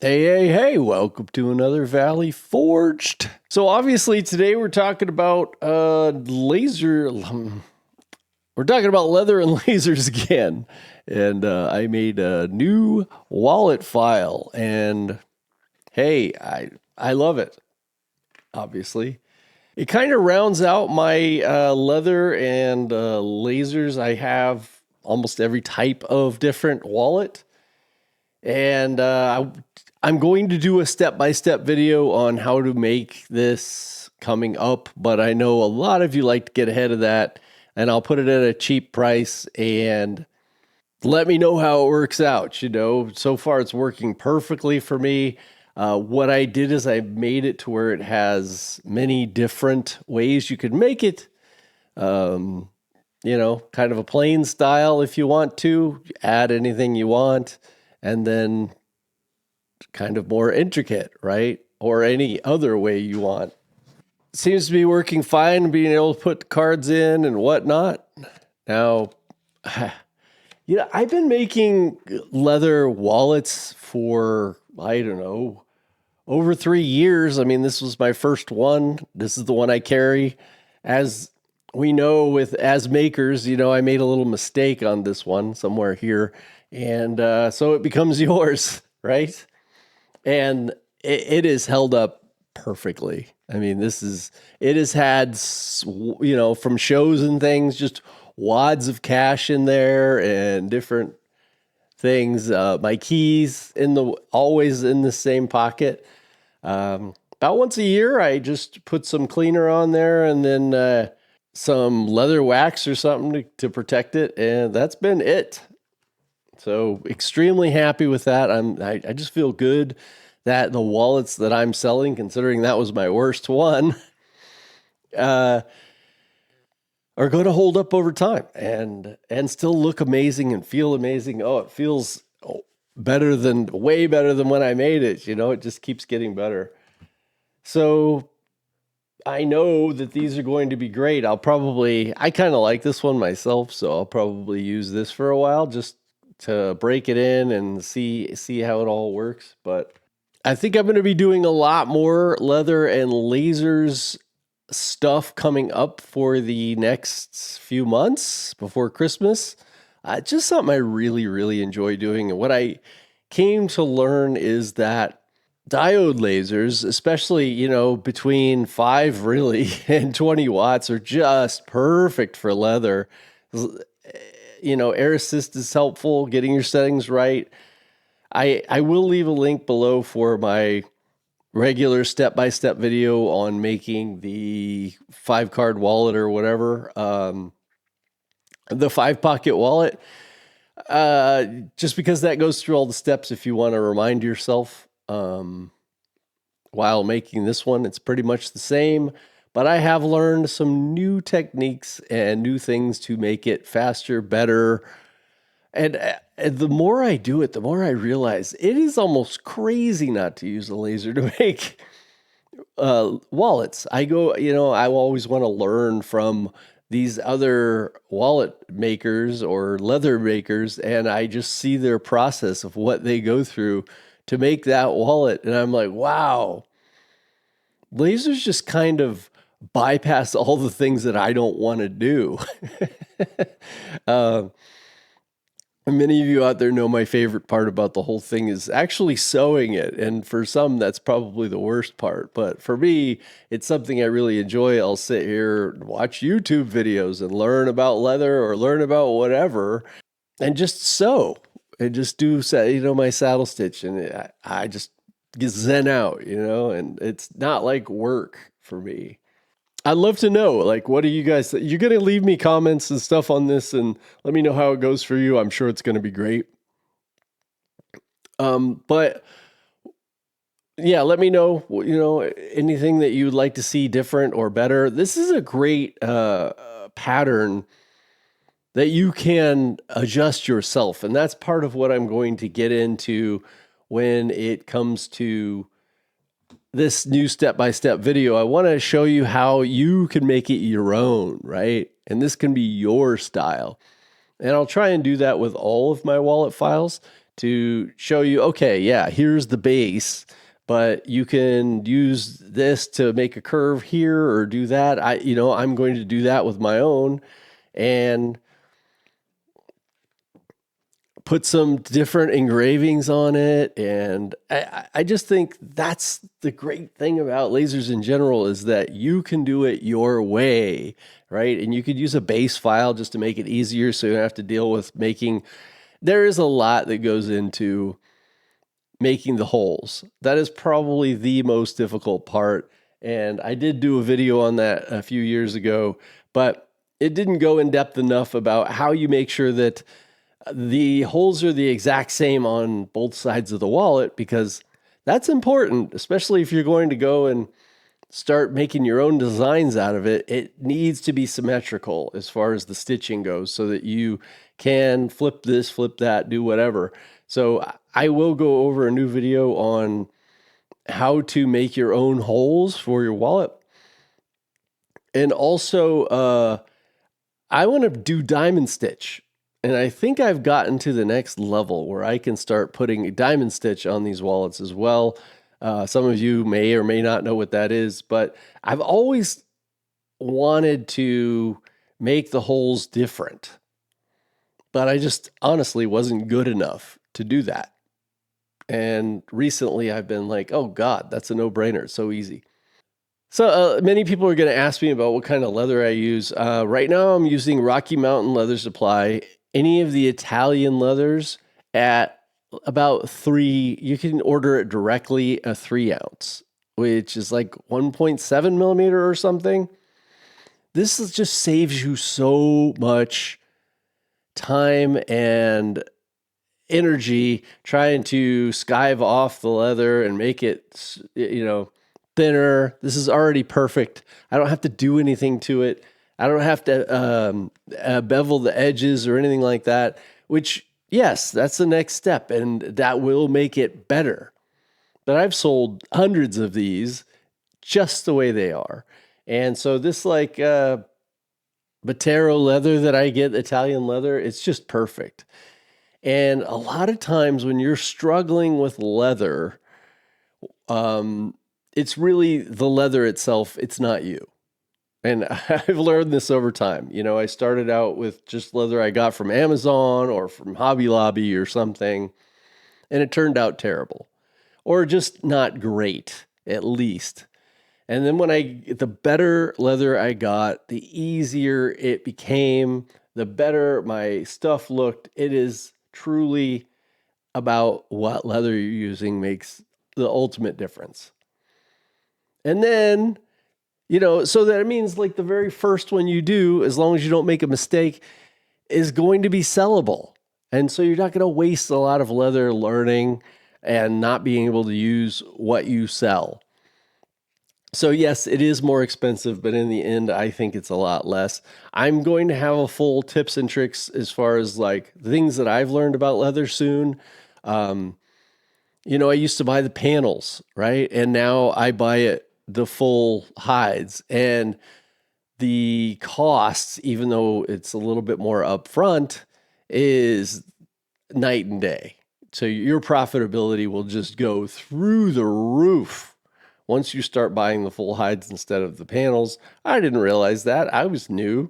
Hey, welcome to another Valley Forged. So obviously today we're talking about we're talking about leather and lasers again. And I made a new wallet file and hey, I love it. Obviously. It kind of rounds out my leather and lasers. I have almost every type of different wallet. And I'm going to do a step-by-step video on how to make this coming up, but I know a lot of you like to get ahead of that, and I'll put it at a cheap price and let me know how it works out. You know, so far it's working perfectly for me. What I did is I made it to where it has many different ways you could make it. Kind of a plain style if you want to, add anything you want, and then kind of more intricate, right? Or any other way you want. Seems to be working fine, being able to put cards in and whatnot. Now, I've been making leather wallets for, I don't know, over 3 years. I mean, this was my first one. This is the one I carry. As we know, as makers, I made a little mistake on this one somewhere here. And so it becomes yours, right? And it is held up perfectly. I mean, it has had, from shows and things, just wads of cash in there and different things. My keys always in the same pocket. About once a year, I just put some cleaner on there and then some leather wax or something to protect it. And that's been it. So extremely happy with that. I just feel good that the wallets that I'm selling, considering that was my worst one, are going to hold up over time and still look amazing and feel amazing. Oh, it feels way better than when I made it. It just keeps getting better. So I know that these are going to be great. I kind of like this one myself, so I'll probably use this for a while just to break it in and see how it all works. But I think I'm going to be doing a lot more leather and lasers stuff coming up for the next few months before Christmas. Just something I really, really enjoy doing. And what I came to learn is that diode lasers, especially, between 5 really and 20 watts, are just perfect for leather. Air assist is helpful, getting your settings right. I will leave a link below for my regular step-by-step video on making the 5-card wallet or whatever, the 5-pocket wallet, just because that goes through all the steps if you want to remind yourself while making this one. It's pretty much the same, but I have learned some new techniques and new things to make it faster, better. And the more I do it, the more I realize it is almost crazy not to use a laser to make wallets. I always want to learn from these other wallet makers or leather makers, and I just see their process of what they go through to make that wallet. And I'm like, wow, lasers just kind of bypass all the things that I don't want to do. Many of you out there know my favorite part about the whole thing is actually sewing it. And for some, that's probably the worst part. But for me, it's something I really enjoy. I'll sit here and watch YouTube videos and learn about leather or learn about whatever and just sew and just do, my saddle stitch. And I just get zen out, and it's not like work for me. I'd love to know, what do you guys, you're going to leave me comments and stuff on this and let me know how it goes for you. I'm sure it's going to be great. But yeah, let me know, anything that you'd like to see different or better. This is a great pattern that you can adjust yourself. And that's part of what I'm going to get into when it comes to this new step-by-step video. I want to show you how you can make it your own, right? And this can be your style. And I'll try and do that with all of my wallet files to show you, okay, yeah, here's the base, but you can use this to make a curve here or do that. I'm going to do that with my own and put some different engravings on it. And I just think that's the great thing about lasers in general is that you can do it your way, right? And you could use a base file just to make it easier so you don't have to deal with making. There is a lot that goes into making the holes. That is probably the most difficult part. And I did do a video on that a few years ago, but it didn't go in depth enough about how you make sure that the holes are the exact same on both sides of the wallet, because that's important, especially if you're going to go and start making your own designs out of it. It needs to be symmetrical as far as the stitching goes so that you can flip this, flip that, do whatever. So I will go over a new video on how to make your own holes for your wallet. And also, I want to do diamond stitch. And I think I've gotten to the next level where I can start putting diamond stitch on these wallets as well. Some of you may or may not know what that is, but I've always wanted to make the holes different. But I just honestly wasn't good enough to do that. And recently I've been like, oh God, that's a no-brainer. It's so easy. So many people are going to ask me about what kind of leather I use. Right now I'm using Rocky Mountain Leather Supply. Any of the Italian leathers at about 3, you can order it directly a 3 ounce, which is like 1.7 millimeter or something. Just saves you so much time and energy trying to skive off the leather and make it, thinner. This is already perfect. I don't have to do anything to it. I don't have to bevel the edges or anything like that, which, yes, that's the next step, and that will make it better. But I've sold hundreds of these just the way they are. And so this Botero leather that I get, Italian leather, it's just perfect. And a lot of times when you're struggling with leather, it's really the leather itself. It's not you. And I've learned this over time. I started out with just leather I got from Amazon or from Hobby Lobby or something, and it turned out terrible or just not great, at least. And then the better leather I got, the easier it became, the better my stuff looked. It is truly about what leather you're using makes the ultimate difference. And then, so that means like the very first one you do, as long as you don't make a mistake, is going to be sellable. And so you're not going to waste a lot of leather learning and not being able to use what you sell. So yes, it is more expensive, but in the end, I think it's a lot less. I'm going to have a full tips and tricks as far as like things that I've learned about leather soon. I used to buy the panels, right? And now I buy the full hides, and the costs, even though it's a little bit more upfront, is night and day. So your profitability will just go through the roof once you start buying the full hides instead of the panels. I didn't realize that. I was new,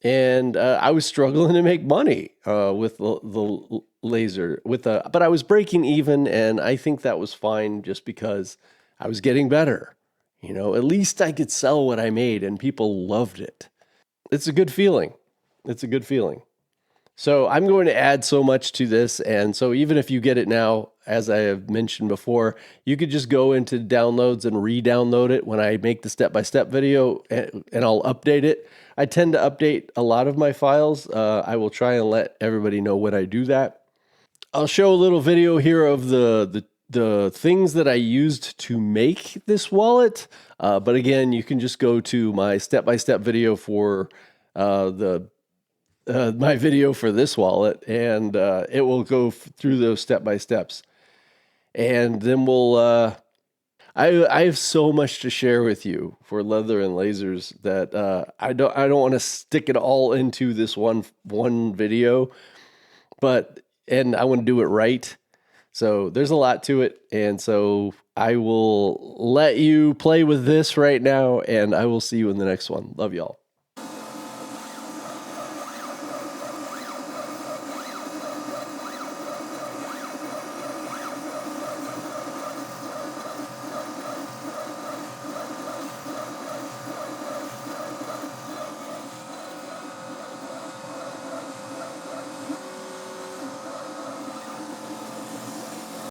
and I was struggling to make money with the laser but I was breaking even, and I think that was fine just because I was getting better. At least I could sell what I made, and people loved it. It's a good feeling. It's a good feeling. So I'm going to add so much to this. And so even if you get it now, as I have mentioned before, you could just go into downloads and re-download it when I make the step-by-step video, and I'll update it. I tend to update a lot of my files. I will try and let everybody know when I do that. I'll show a little video here of the things that I used to make this wallet. But again, you can just go to my step-by-step video for my video for this wallet, and it will go through those step-by-steps. And then I have so much to share with you for leather and lasers that I don't want to stick it all into this one video. But and I want to do it right. So there's a lot to it. And so I will let you play with this right now, and I will see you in the next one. Love y'all.